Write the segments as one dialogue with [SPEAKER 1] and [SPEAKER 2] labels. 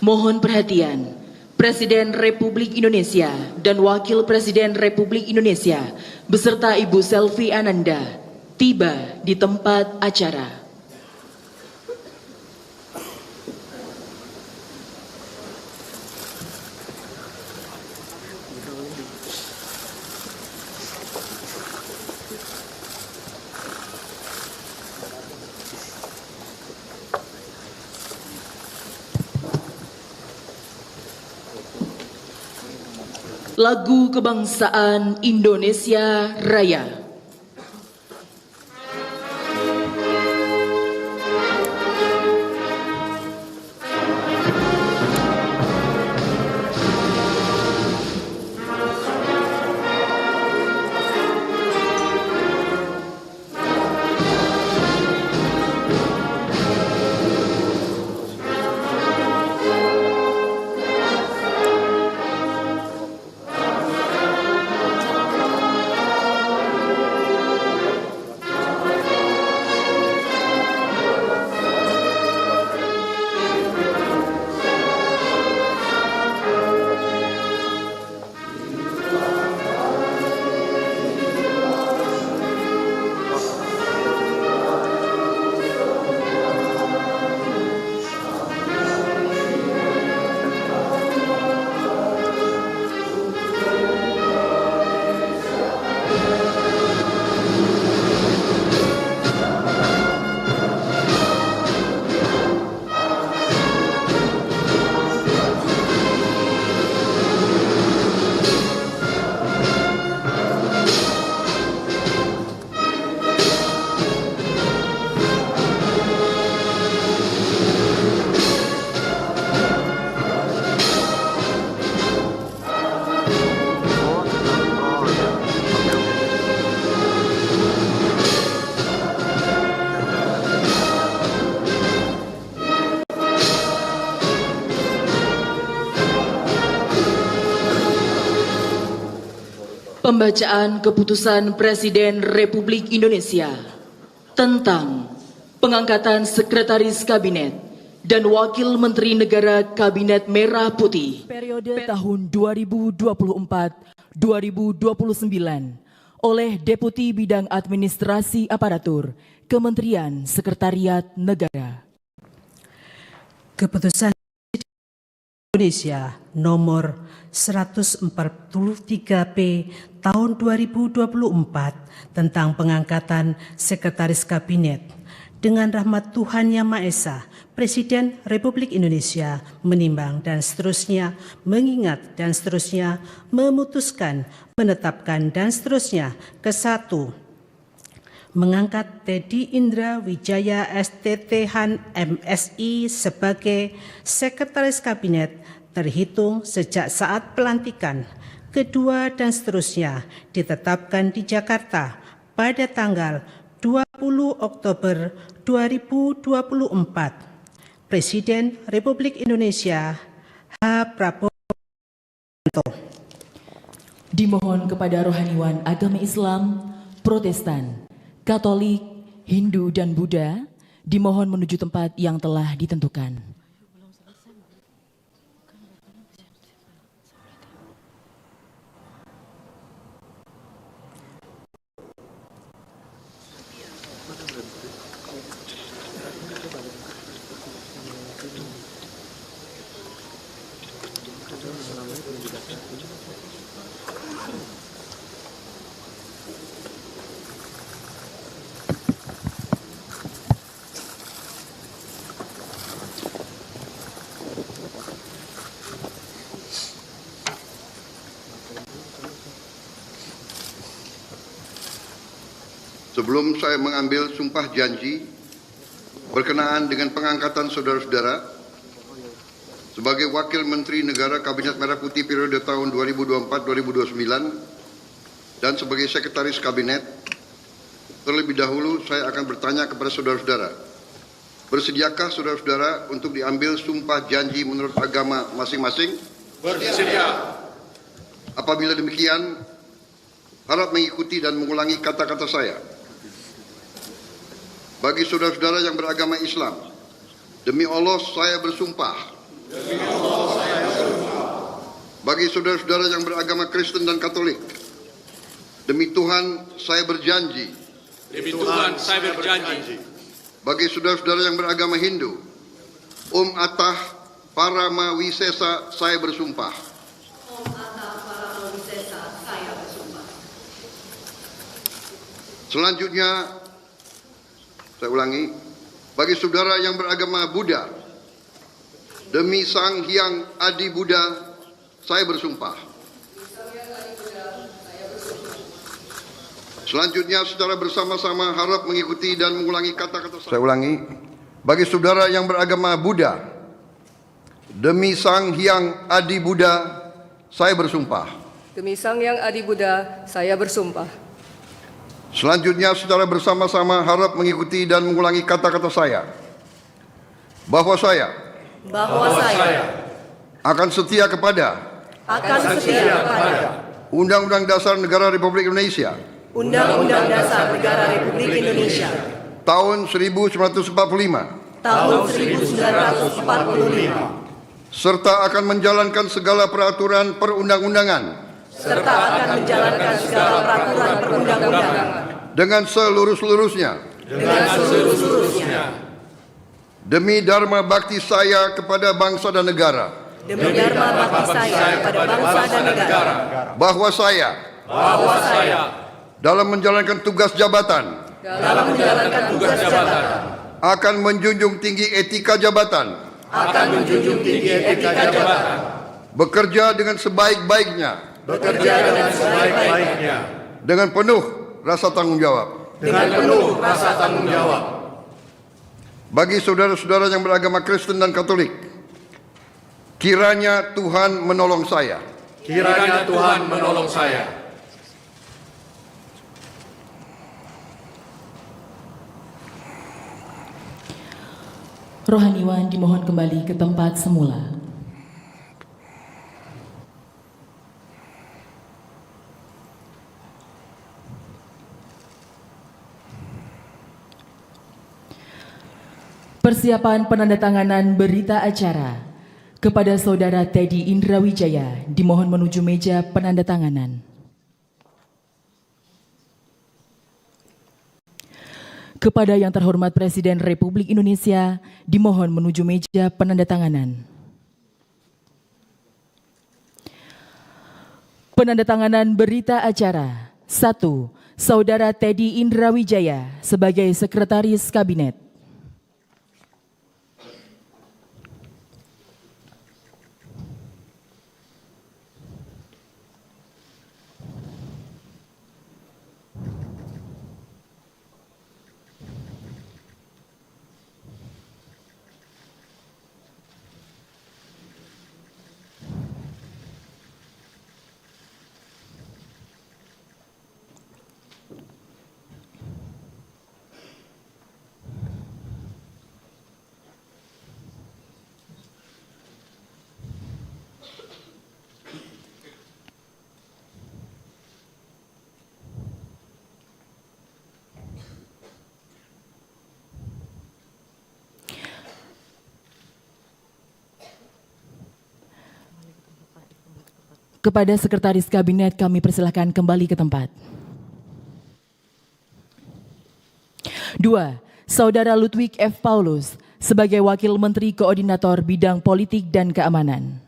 [SPEAKER 1] Mohon perhatian, Presiden Republik Indonesia dan Wakil Presiden Republik Indonesia beserta Ibu Selvi Ananda tiba di tempat acara. Lagu Kebangsaan Indonesia Raya. Pembacaan Keputusan Presiden Republik Indonesia tentang pengangkatan Sekretaris Kabinet dan Wakil Menteri Negara Kabinet Merah Putih periode tahun 2024-2029 oleh Deputi Bidang Administrasi Aparatur Kementerian Sekretariat Negara.
[SPEAKER 2] Keputusan Indonesia nomor 143P tahun 2024 tentang pengangkatan Sekretaris Kabinet. Dengan rahmat Tuhan Yang Maha Esa, Presiden Republik Indonesia menimbang dan seterusnya, mengingat dan seterusnya, memutuskan, menetapkan dan seterusnya. Ke-1, mengangkat Teddy Indra Wijaya STThan MSI sebagai Sekretaris Kabinet terhitung sejak saat pelantikan. Kedua dan seterusnya ditetapkan di Jakarta pada tanggal 20 Oktober 2024. Presiden Republik Indonesia H. Prabowo Subianto.
[SPEAKER 1] Dimohon kepada rohaniwan agama Islam, Protestan, Katolik, Hindu, dan Buddha dimohon menuju tempat yang telah ditentukan.
[SPEAKER 3] Sebelum saya mengambil sumpah janji berkenaan dengan pengangkatan saudara-saudara sebagai Wakil Menteri Negara Kabinet Merah Putih periode tahun 2024-2029 dan sebagai Sekretaris Kabinet, terlebih dahulu saya akan bertanya kepada saudara-saudara, bersediakah saudara-saudara untuk diambil sumpah janji menurut agama masing-masing?
[SPEAKER 4] Bersedia.
[SPEAKER 3] Apabila demikian, harap mengikuti dan mengulangi kata-kata saya. Bagi saudara-saudara yang beragama Islam, demi Allah saya bersumpah Bagi saudara-saudara yang beragama Kristen dan Katolik, demi Tuhan saya berjanji.
[SPEAKER 4] Demi Tuhan saya berjanji.
[SPEAKER 3] Bagi saudara-saudara yang beragama Hindu, Atah Paramawisesa saya bersumpah. Selanjutnya, saya ulangi, bagi saudara yang beragama Buddha, demi Sang Hyang Adi Buddha, saya bersumpah. Selanjutnya, secara bersama-sama harap mengikuti dan mengulangi kata-kata saya. Saya ulangi, bagi saudara yang beragama Buddha, demi Sang Hyang Adi Buddha, saya bersumpah.
[SPEAKER 5] Demi Sang Hyang Adi Buddha, saya bersumpah.
[SPEAKER 3] Selanjutnya, secara bersama-sama harap mengikuti dan mengulangi kata-kata saya. Bahwa saya akan setia kepada Undang-Undang Dasar Negara Republik Indonesia
[SPEAKER 5] Undang-Undang Dasar Negara Republik Indonesia
[SPEAKER 3] tahun 1945 serta akan menjalankan segala peraturan perundang-undangan dengan seluruh-seluruhnya demi dharma bakti saya kepada bangsa dan negara. Bahwa saya dalam menjalankan tugas jabatan akan menjunjung tinggi etika jabatan, bekerja dengan sebaik-baiknya, dengan penuh rasa tanggung jawab. Bagi saudara-saudara yang beragama Kristen dan Katolik, kiranya Tuhan menolong saya.
[SPEAKER 1] Rohaniwan dimohon kembali ke tempat semula. Persiapan penandatanganan berita acara kepada Saudara Teddy Indrawijaya dimohon menuju meja penandatanganan. Kepada yang terhormat Presiden Republik Indonesia dimohon menuju meja penandatanganan. Penandatanganan berita acara. 1. Saudara Teddy Indrawijaya sebagai Sekretaris Kabinet. Kepada Sekretaris Kabinet kami persilahkan kembali ke tempat. 2. Saudara Ludwig F. Paulus sebagai Wakil Menteri Koordinator Bidang Politik dan Keamanan.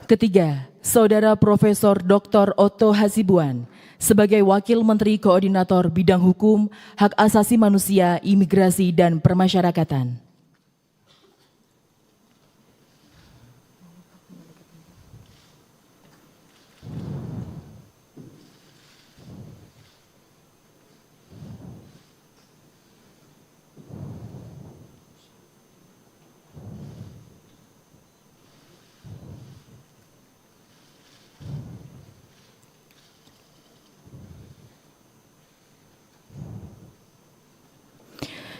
[SPEAKER 1] Ketiga, Saudara Profesor Dr. Otto Hasibuan sebagai Wakil Menteri Koordinator Bidang Hukum, Hak Asasi Manusia, Imigrasi, dan Permasyarakatan.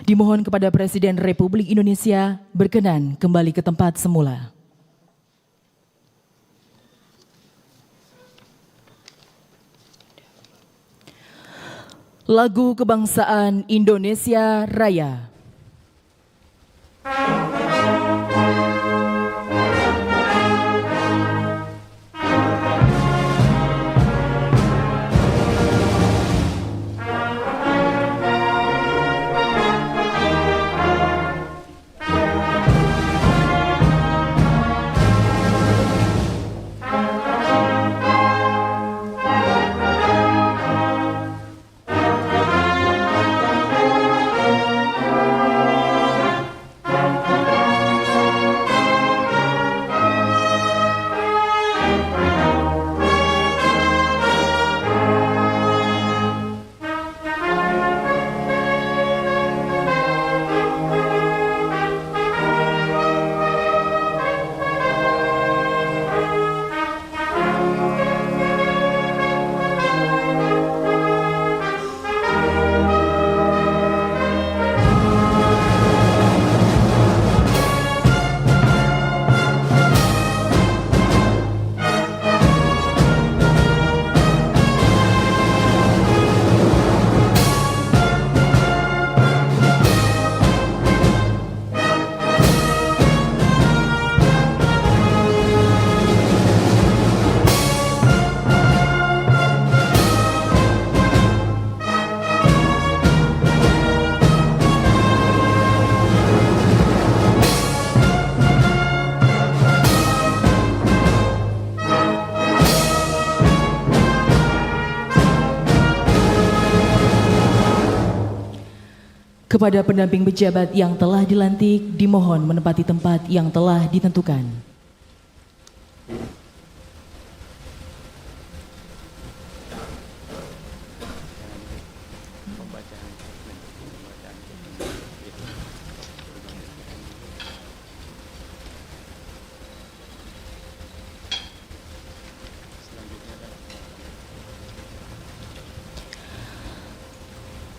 [SPEAKER 1] Dimohon kepada Presiden Republik Indonesia berkenan kembali ke tempat semula. Lagu Kebangsaan Indonesia Raya. Kepada pendamping pejabat yang telah dilantik, dimohon menempati tempat yang telah ditentukan.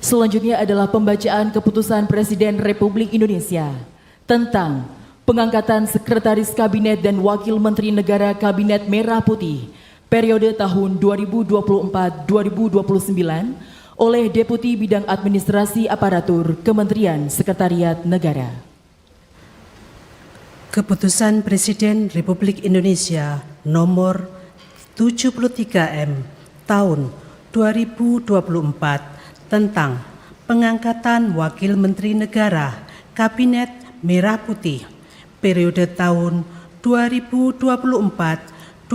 [SPEAKER 1] Selanjutnya adalah pembacaan keputusan Presiden Republik Indonesia tentang pengangkatan Sekretaris Kabinet dan Wakil Menteri Negara Kabinet Merah Putih periode tahun 2024-2029 oleh Deputi Bidang Administrasi Aparatur Kementerian Sekretariat Negara.
[SPEAKER 2] Keputusan Presiden Republik Indonesia nomor 73M tahun 2024 tentang pengangkatan Wakil Menteri Negara Kabinet Merah Putih periode tahun 2024-2029.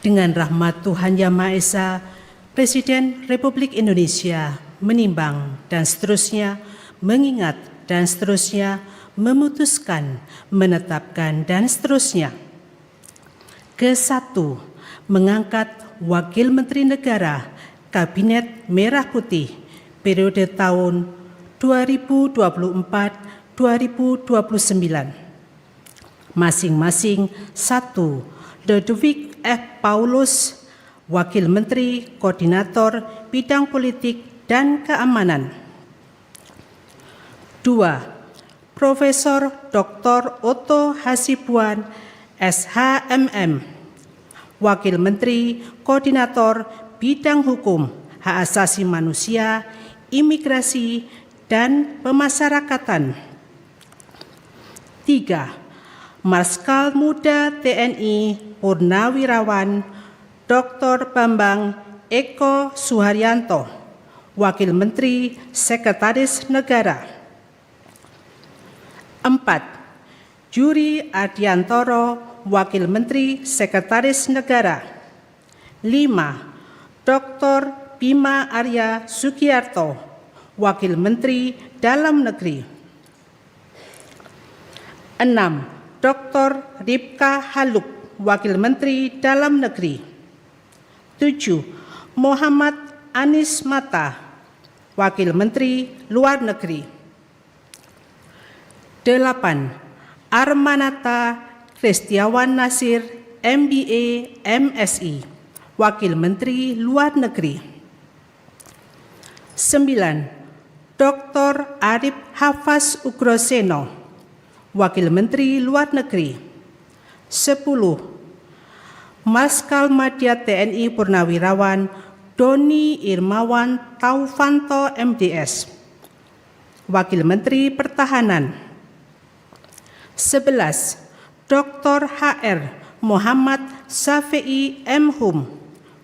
[SPEAKER 2] Dengan rahmat Tuhan Yang Maha Esa, Presiden Republik Indonesia menimbang dan seterusnya mengingat dan seterusnya memutuskan, menetapkan dan seterusnya. Ke-1, mengangkat Wakil Menteri Negara Kabinet Merah Putih periode tahun 2024-2029. Masing-masing 1. Ludwig F. Paulus, Wakil Menteri Koordinator Bidang Politik dan Keamanan. 2. Profesor Dr. Otto Hasibuan, SHMM, Wakil Menteri Koordinator Bidang Hukum, Hak Asasi Manusia, Imigrasi, dan Pemasyarakatan. 3. Marskal Muda TNI Purnawirawan Dr. Bambang Eko Suharyanto, Wakil Menteri Sekretaris Negara. 4. Juri Ardiantoro, Wakil Menteri Sekretaris Negara. 5. Dr. Bima Arya Sugiarto, Wakil Menteri Dalam Negeri. 6. Dr. Ripka Haluk, Wakil Menteri Dalam Negeri. 7. Muhammad Anies Mata, Wakil Menteri Luar Negeri. 8. Armanata Kristiawan Nasir, MBA, MSI, Wakil Menteri Luar Negeri. 9. Dr. Arif Hafaz Ugroseno, Wakil Menteri Luar Negeri. 10. Marskal Madya TNI Purnawirawan Doni Irmawan Taufanto MDS, Wakil Menteri Pertahanan. 11. Dr. HR Muhammad Syafi'i M. Hum,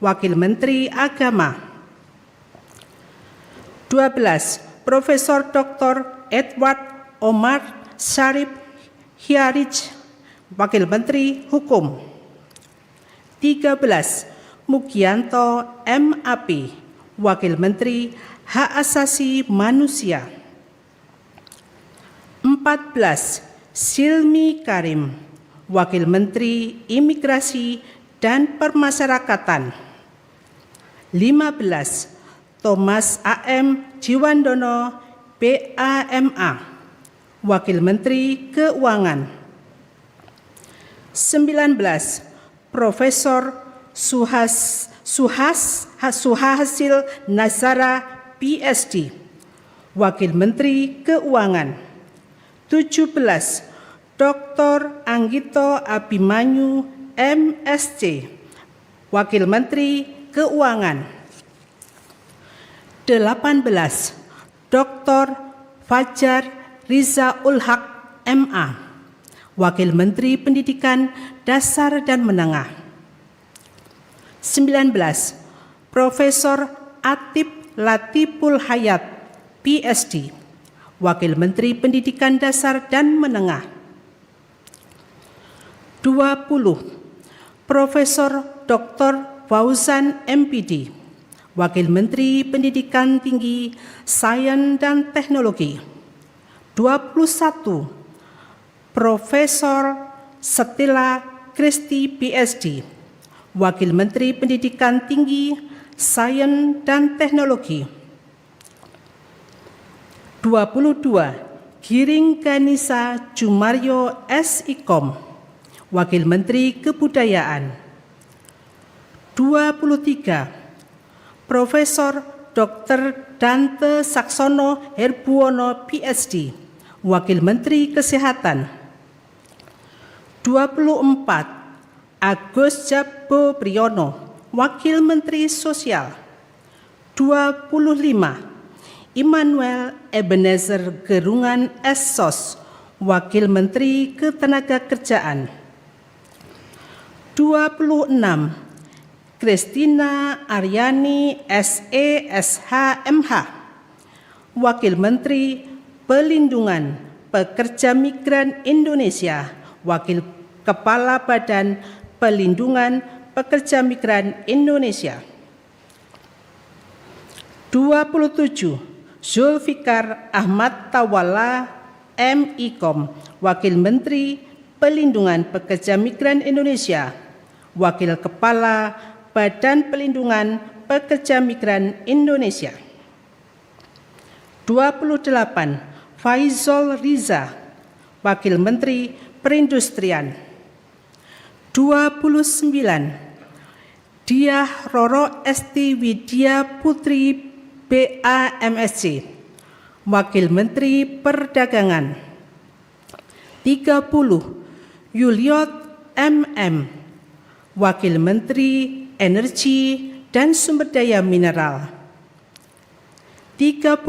[SPEAKER 2] Wakil Menteri Agama. 12. Profesor Dr. Edward Omar Syarif Hiarij, Wakil Menteri Hukum. 13. Mugianto MAP, Wakil Menteri Hak Asasi Manusia. 14. Silmi Karim, Wakil Menteri Imigrasi dan Permasyarakatan. 15. Thomas A.M. Jiwandono, BAMA, Wakil Menteri Keuangan. 19. Profesor Suhasil Nazara, PSD, Wakil Menteri Keuangan. 17. Dr. Anggito Abimanyu, MSc, Wakil Menteri Keuangan. 18. Dr. Fajar Riza Ulhaq, MA, Wakil Menteri Pendidikan Dasar dan Menengah. 19. Profesor Atip Latiful Hayat, PSD, Wakil Menteri Pendidikan Dasar dan Menengah. 20. Profesor Dr. Fauzan MPD, Wakil Menteri Pendidikan Tinggi, Sains dan Teknologi. 21. Profesor Stella Kristi, PSD, Wakil Menteri Pendidikan Tinggi, Sains dan Teknologi. 22. Giring Ganisa Jumario SIKOM, Wakil Menteri Kebudayaan. 23. Profesor Dr. Dante Saksono Herbuwono, PSD, Wakil Menteri Kesehatan. 24. Agus Jabo Priyono, Wakil Menteri Sosial. 25. Immanuel Ebenezer Gerungan SSOS, Wakil Menteri Ketenagakerjaan. 26. Kristina Aryani SESH-MH, Wakil Menteri Pelindungan Pekerja Migran Indonesia, Wakil Kepala Badan Pelindungan Pekerja Migran Indonesia. 27. Zulfikar Ahmad Tawala MIKOM, Wakil Menteri Pelindungan Pekerja Migran Indonesia, Wakil Kepala Badan Pelindungan Pekerja Migran Indonesia. 28. Faizol Riza, Wakil Menteri Perindustrian. 29. Diah Roro Esti Widya Putri, BAMSC, Wakil Menteri Perdagangan. 30. Yuliot MM, Wakil Menteri Energi dan Sumber Daya Mineral. 31.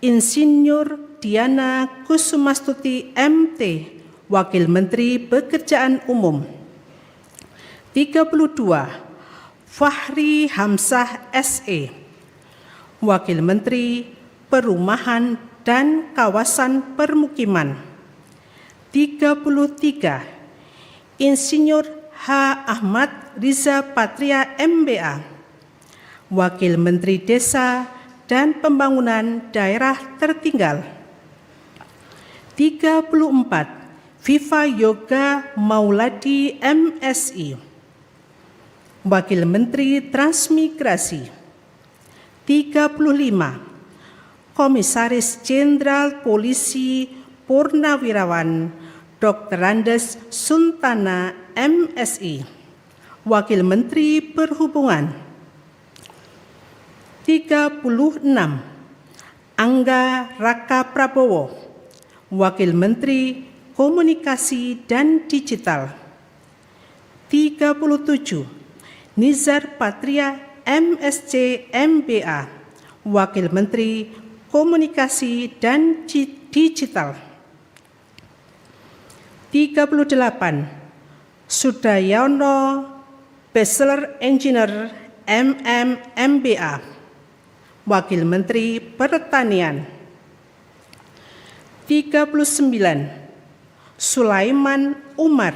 [SPEAKER 2] Insinyur Diana Kusumastuti MT, Wakil Menteri Pekerjaan Umum. 32. Fahri Hamzah SE, Wakil Menteri Perumahan dan Kawasan Permukiman. 33. Insinyur H. Ahmad Riza Patria MBA, Wakil Menteri Desa dan Pembangunan Daerah Tertinggal. 34. Viva Yoga Mauladi MSI, Wakil Menteri Transmigrasi. 35. Komisaris Jenderal Polisi Purnawirawan Dr. Andes Suntana MSI, Wakil Menteri Perhubungan. 36. Angga Raka Prabowo, Wakil Menteri Komunikasi dan Digital. 37. Nizar Patria MSc MBA, Wakil Menteri Komunikasi dan Digital. 38. Sudayono Bachelor Engineer MBA, Wakil Menteri Pertanian. 39. Sulaiman Umar,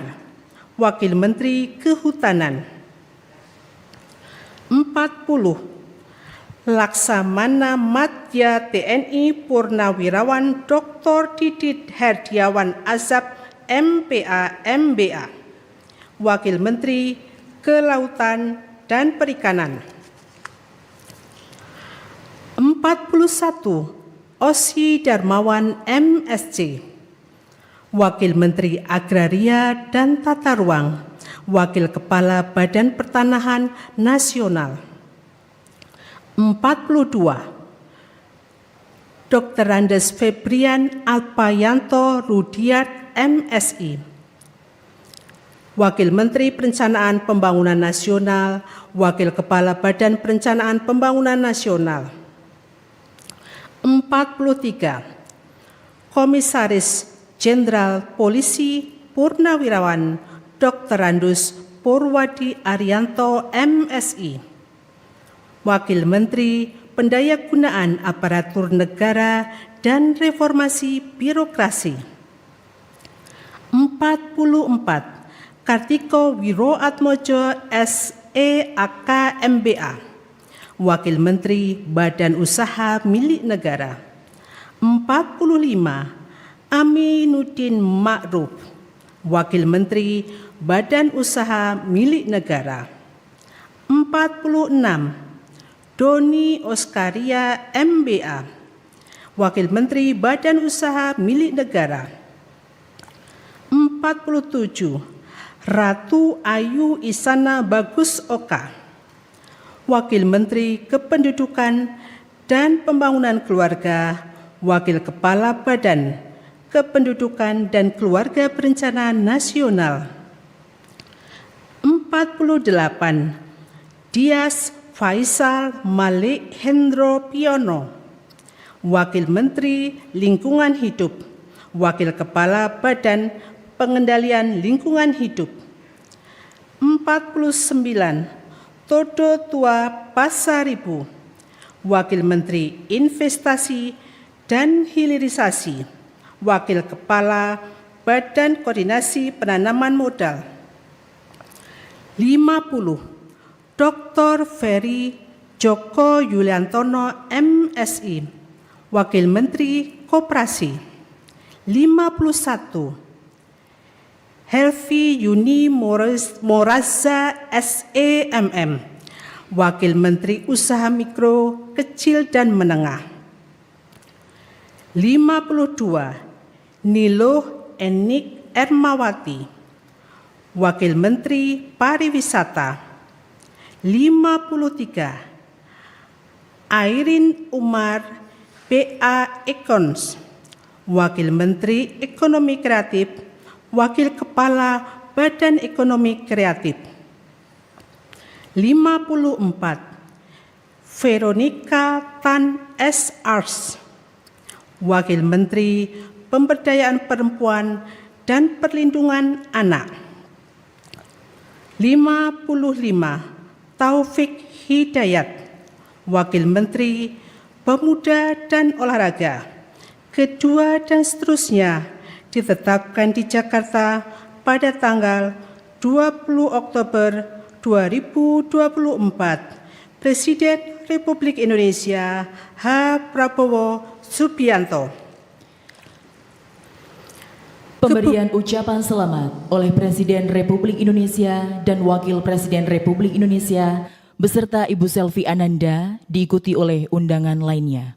[SPEAKER 2] Wakil Menteri Kehutanan. 40. Laksamana Madya TNI Purnawirawan Dr. Didit Herdiawan Azab MPA MBA, Wakil Menteri Kelautan dan Perikanan. 41. Osi Darmawan MSc, Wakil Menteri Agraria dan Tata Ruang, Wakil Kepala Badan Pertanahan Nasional. 42. Dr. Andes Febrian Alpayanto Rudiat MSI, Wakil Menteri Perencanaan Pembangunan Nasional, Wakil Kepala Badan Perencanaan Pembangunan Nasional. 43. Komisaris Jenderal Polisi Purnawirawan Dr. Andus Purwadi Arianto MSI, Wakil Menteri Pendayagunaan Aparatur Negara dan Reformasi Birokrasi. 44. Kartiko Wiroatmojo SEAK MBA, Wakil Menteri Badan Usaha Milik Negara. 45. Aminuddin Ma'ruf, Wakil Menteri Badan Usaha Milik Negara. 46. Doni Oskaria MBA, Wakil Menteri Badan Usaha Milik Negara. 47. Ratu Ayu Isana Bagus Oka, Wakil Menteri Kependudukan dan Pembangunan Keluarga, Wakil Kepala Badan Kependudukan dan Keluarga Berencana Nasional. 48. Dias Faisal Malik Hendro Piono, Wakil Menteri Lingkungan Hidup, Wakil Kepala Badan Pengendalian Lingkungan Hidup. 49. Todo Tua Pasaribu, Wakil Menteri Investasi dan Hilirisasi, Wakil Kepala Badan Koordinasi Penanaman Modal. 50. Dr. Ferry Joko Yuliantono MSI, Wakil Menteri Koperasi. 51. Helvi Yuni Moraza SEMM, Wakil Menteri Usaha Mikro, Kecil dan Menengah. 52. Niloh Enik Ermawati, Wakil Menteri Pariwisata. 53. Airin Umar PA Ekons, Wakil Menteri Ekonomi Kreatif, Wakil Kepala Badan Ekonomi Kreatif. 54. Veronica Tan S.Ars, Wakil Menteri Pemberdayaan Perempuan dan Perlindungan Anak. 55. Taufik Hidayat, Wakil Menteri Pemuda dan Olahraga. Kedua dan seterusnya ditetapkan di Jakarta pada tanggal 20 Oktober 2024. Presiden Republik Indonesia H. Prabowo Subianto.
[SPEAKER 1] Pemberian ucapan selamat oleh Presiden Republik Indonesia dan Wakil Presiden Republik Indonesia beserta Ibu Selvi Ananda diikuti oleh undangan lainnya.